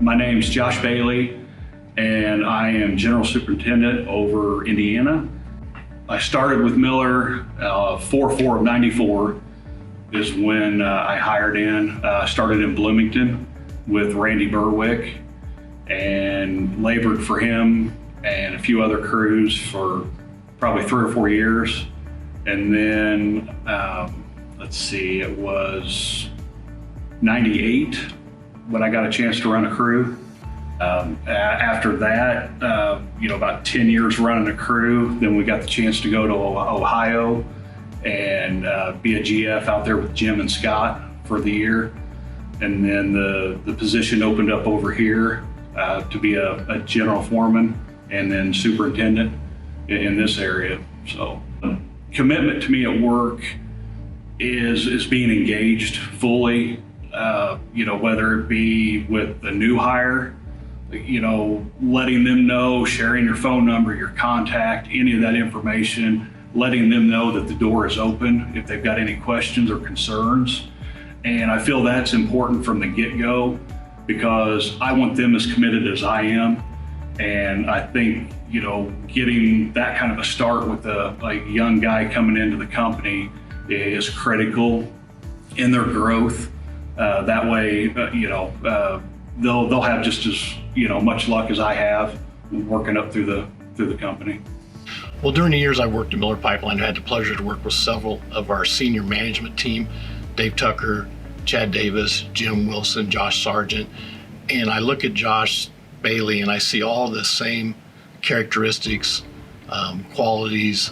My name's Josh Balay, and I am General Superintendent over Indiana. I started with Miller 4/4 of '94 is when I hired in. Started in Bloomington with Randy Berwick and labored for him and a few other crews for probably 3 or 4 years. And then, it was 98 when I got a chance to run a crew. After that, about 10 years running a crew, then we got the chance to go to Ohio and be a GF out there with Jim and Scott for the year. And then the position opened up over here to be a general foreman and then superintendent in this area. So commitment to me at work is being engaged fully, whether it be with the new hire, letting them know, sharing your phone number, your contact, any of that information, letting them know that the door is open if they've got any questions or concerns. And I feel that's important from the get-go because I want them as committed as I am. And I think, getting that kind of a start with a young guy coming into the company is critical in their growth. That way, they'll have just as much luck as I have working up through the company. Well, during the years I worked at Miller Pipeline, I had the pleasure to work with several of our senior management team, Dave Tucker, Chad Davis, Jim Wilson, Josh Sargent, and I look at Josh Balay and I see all the same characteristics, qualities,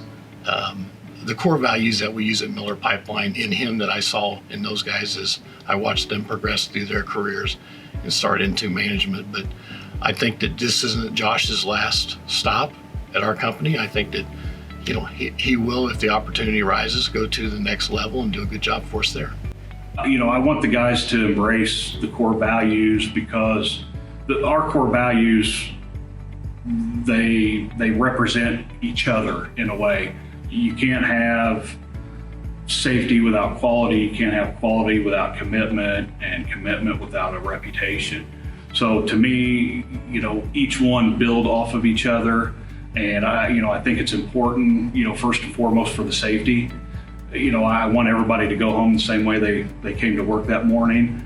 the core values that we use at Miller Pipeline in him that I saw in those guys as I watched them progress through their careers and start into management. But I think that this isn't Josh's last stop at our company. I think that he will, if the opportunity arises, go to the next level and do a good job for us there. I want the guys to embrace the core values because our core values, they represent each other in a way. You can't have safety without quality. You can't have quality without commitment, and commitment without a reputation. So to me, each one build off of each other. And I think it's important, first and foremost for the safety. I want everybody to go home the same way they came to work that morning.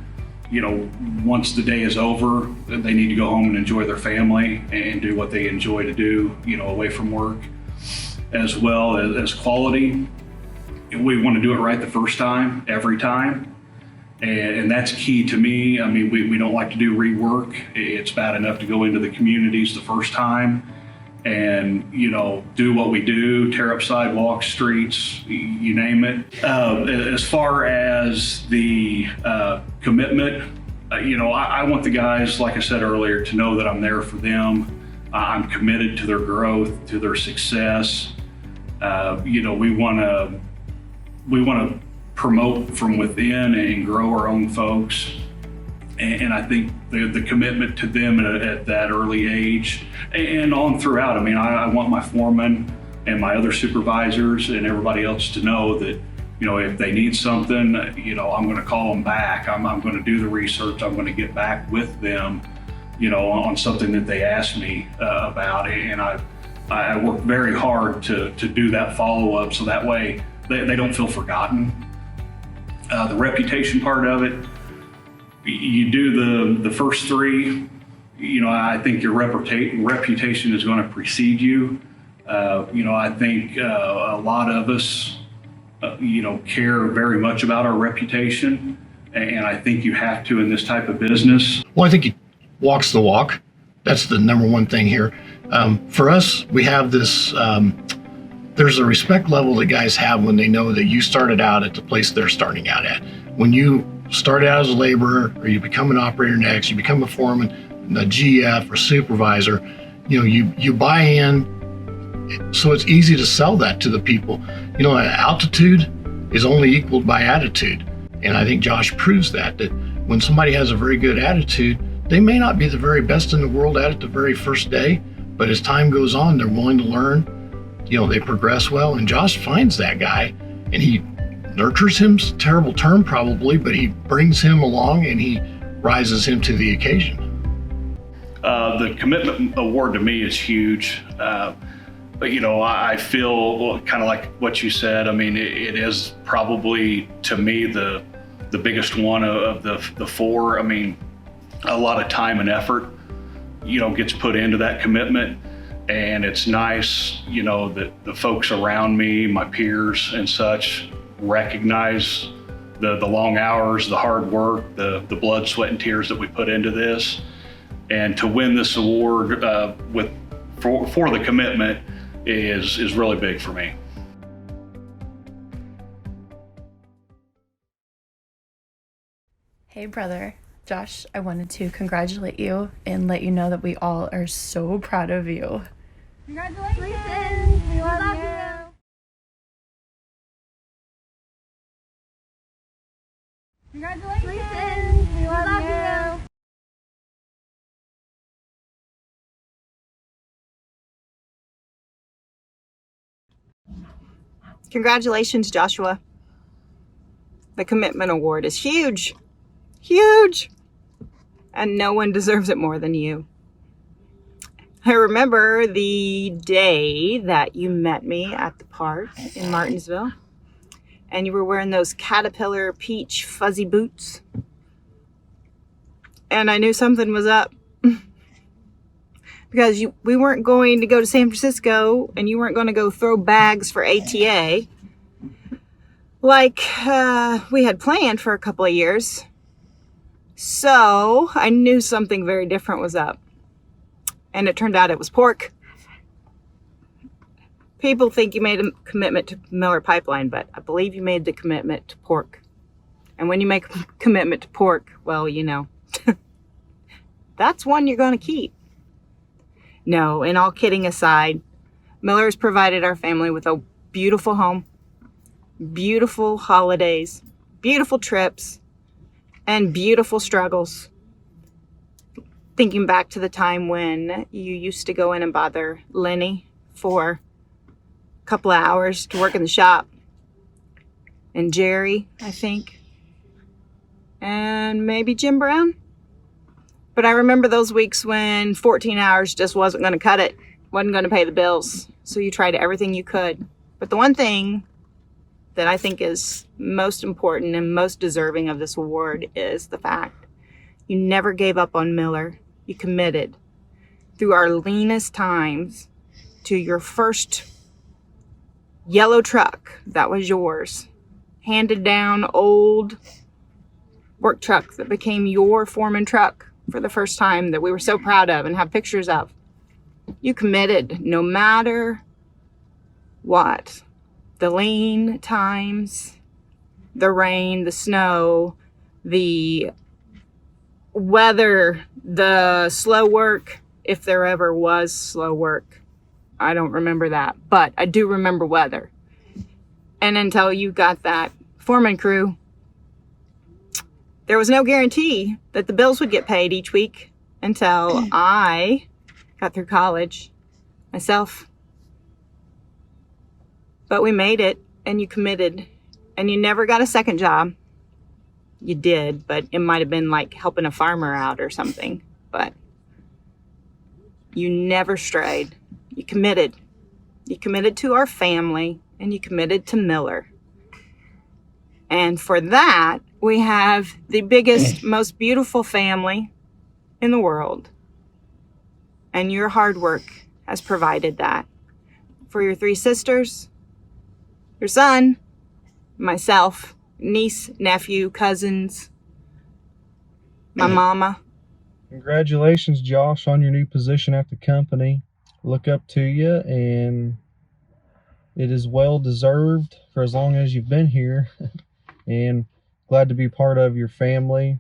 Once the day is over, they need to go home and enjoy their family and do what they enjoy to do, away from work. As well as quality, we want to do it right the first time, every time. And that's key to me. I mean, we don't like to do rework. It's bad enough to go into the communities the first time and, do what we do, tear up sidewalks, streets, you name it. As far as the commitment, I want the guys, like I said earlier, to know that I'm there for them. I'm committed to their growth, to their success. We want to promote from within and grow our own folks. And I think the commitment to them at that early age and on throughout. I mean, I want my foreman and my other supervisors and everybody else to know that, if they need something, I'm going to call them back. I'm going to do the research. I'm going to get back with them, on something that they asked me about. And I work very hard to do that follow-up so that way they don't feel forgotten. The reputation part of it, you do the first three, I think your reputation is going to precede you. I think a lot of us, care very much about our reputation. And I think you have to in this type of business. Well, I think he walks the walk. That's the number one thing here. For us, we have this, there's a respect level that guys have when they know that you started out at the place they're starting out at. When you start out as a laborer or you become an operator next, you become a foreman, a GF or supervisor, you buy in. So it's easy to sell that to the people. Altitude is only equaled by attitude. And I think Josh proves that when somebody has a very good attitude, they may not be the very best in the world at it the very first day, but as time goes on, they're willing to learn. They progress well. And Josh finds that guy and he nurtures him, terrible term probably, but he brings him along and he rises him to the occasion. The commitment award to me is huge. But, I feel kind of like what you said. I mean, it is probably, to me, the biggest one of the four. I mean, a lot of time and effort, gets put into that commitment. And it's nice, that the folks around me, my peers and such, recognize the long hours, the hard work, the blood, sweat, and tears that we put into this. And to win this award for the commitment is really big for me. Hey brother, Josh, I wanted to congratulate you and let you know that we all are so proud of you. Congratulations! We love you! Congratulations! We love you! Congratulations, Joshua. The commitment award is huge. Huge! And no one deserves it more than you. I remember the day that you met me at the park in Martinsville, and you were wearing those Caterpillar peach fuzzy boots. And I knew something was up. Because we weren't going to go to San Francisco, and you weren't going to go throw bags for ATA like we had planned for a couple of years. So I knew something very different was up. And it turned out it was pork. People think you made a commitment to Miller Pipeline, but I believe you made the commitment to pork. And when you make a commitment to pork, well, that's one you're going to keep. No, and all kidding aside, Miller has provided our family with a beautiful home, beautiful holidays, beautiful trips, and beautiful struggles. Thinking back to the time when you used to go in and bother Lenny for a couple of hours to work in the shop, and Jerry, I think, and maybe Jim Brown. But I remember those weeks when 14 hours just wasn't going to cut it, wasn't going to pay the bills. So you tried everything you could. But the one thing that I think is most important and most deserving of this award is the fact you never gave up on Miller. You committed through our leanest times to your first yellow truck that was yours. Handed down old work truck that became your foreman truck for the first time, that we were so proud of and have pictures of. You committed no matter what. The lean times, the rain, the snow, the weather, the slow work, if there ever was slow work. I don't remember that, but I do remember weather. And until you got that foreman crew, there was no guarantee that the bills would get paid each week until I got through college myself. But we made it, and you committed, and you never got a second job. You did, but it might have been like helping a farmer out or something. But you never strayed. You committed. You committed to our family, and you committed to Miller. And for that, we have the biggest, most beautiful family in the world. And your hard work has provided that. For your 3 sisters, your son, myself, niece, nephew, cousins, my mama. Congratulations, Josh, on your new position at the company. Look up to you, and it is well deserved for as long as you've been here. And glad to be part of your family,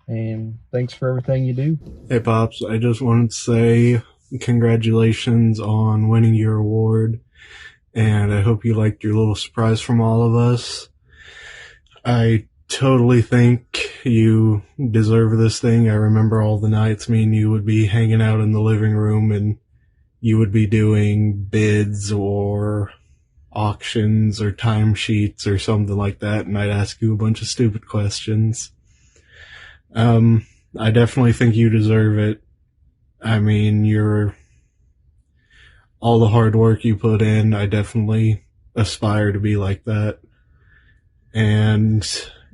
and thanks for everything you do. Hey Pops, I just wanted to say congratulations on winning your award, and I hope you liked your little surprise from all of us. I totally think you deserve this thing. I remember all the nights me and you would be hanging out in the living room, and you would be doing bids or auctions or timesheets or something like that, and I'd ask you a bunch of stupid questions. I definitely think you deserve it. I mean, all the hard work you put in, I definitely aspire to be like that. And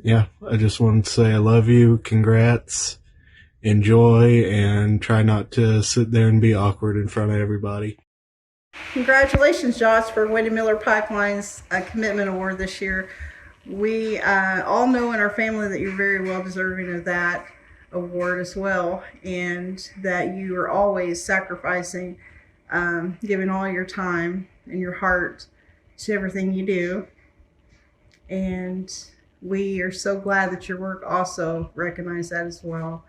yeah, I just wanted to say I love you, congrats, enjoy, and try not to sit there and be awkward in front of everybody. Congratulations, Josh, for winning Miller Pipeline's Commitment Award this year. We all know in our family that you're very well deserving of that award as well, and that you are always sacrificing, giving all your time and your heart to everything you do. And we are so glad that your work also recognized that as well.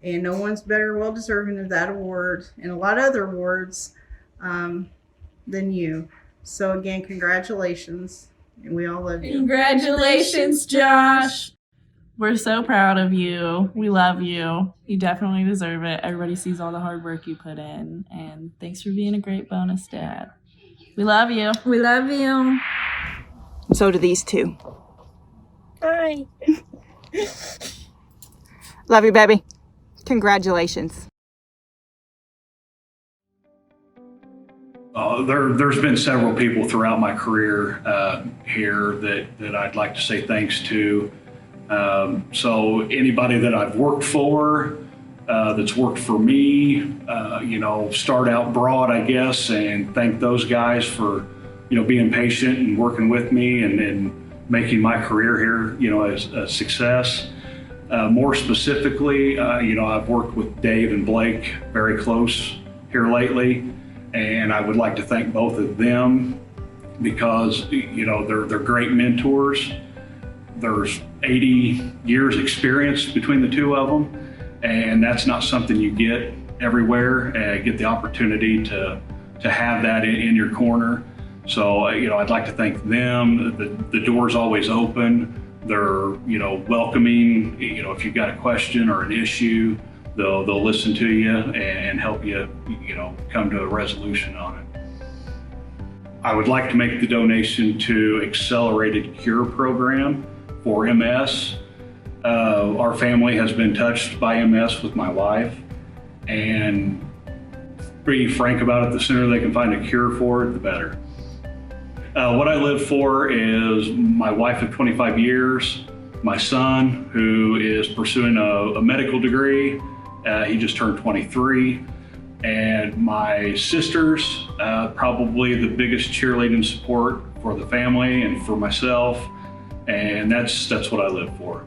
And no one's better well deserving of that award and a lot of other awards than you. So again, congratulations, and we all love you. Congratulations, Josh. We're so proud of you. We love you. You definitely deserve it. Everybody sees all the hard work you put in, and thanks for being a great bonus dad. We love you. We love you. So do these two. Bye. Love you, baby. Congratulations. There's been several people throughout my career here that I'd like to say thanks to. So anybody that I've worked for, that's worked for me, start out broad, I guess, and thank those guys for, being patient and working with me and making my career here, as a success. More specifically, I've worked with Dave and Blake very close here lately, and I would like to thank both of them because, they're great mentors. There's 80 years experience between the two of them, and that's not something you get everywhere, get the opportunity to have that in your corner. So, I'd like to thank them. The door's always open. They're, welcoming. If you've got a question or an issue, they'll listen to you and help you, come to a resolution on it. I would like to make the donation to Accelerated Cure Program for MS. Our family has been touched by MS with my wife, and be frank about it, the sooner they can find a cure for it, the better. What I live for is my wife of 25 years, my son who is pursuing a medical degree, he just turned 23, and my sisters, probably the biggest cheerleading support for the family and for myself, and that's what I live for.